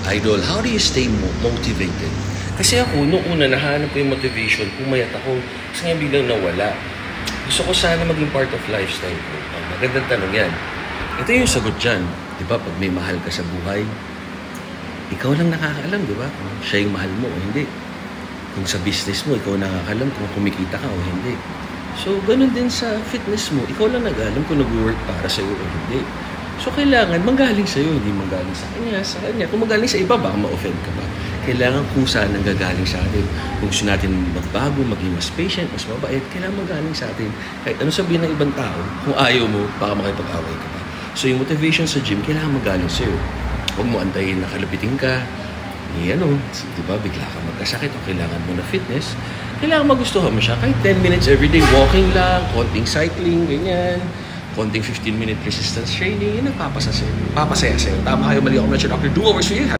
Idol, how do you stay motivated? Kasi ako, noong una, nahanap ko yung motivation, pumayat ako, kasi nga biglang nawala. Gusto ko sana maging part of lifestyle ko. Magandang tanong yan. Ito yung sagot dyan. Di ba, pag may mahal ka sa buhay, ikaw lang nakakaalam, di ba? Kung siya yung mahal mo o hindi. Kung sa business mo, ikaw nakakaalam kung kumikita ka o hindi. So, ganun din sa fitness mo. Ikaw lang nag-alam kung nag-work para sa'yo o hindi. So, kailangan manggaling sa'yo, hindi manggaling sa kanya. Kung manggaling sa iba, baka ma-offend ka ba? Kailangan kung saan nanggagaling sa atin. Kung gusto natin magbago, maging mas patient, mas mabait, kailangan manggaling sa atin. Kahit ano sabihin ng ibang tao, kung ayaw mo, baka makipag-away ka pa. So, yung motivation sa gym, kailangan manggaling sa'yo. Huwag mo antayin na kalapitin ka, di ba, bigla ka magkasakit o kailangan mo na fitness. Kailangan magustuhan mo siya. Kahit 10 minutes everyday, walking lang, konting cycling, ganyan. Konting 15-minute resistance training, yun ang papasaya sa'yo. Tama kayo, mali ako na siya, Dr. Do-overs for you.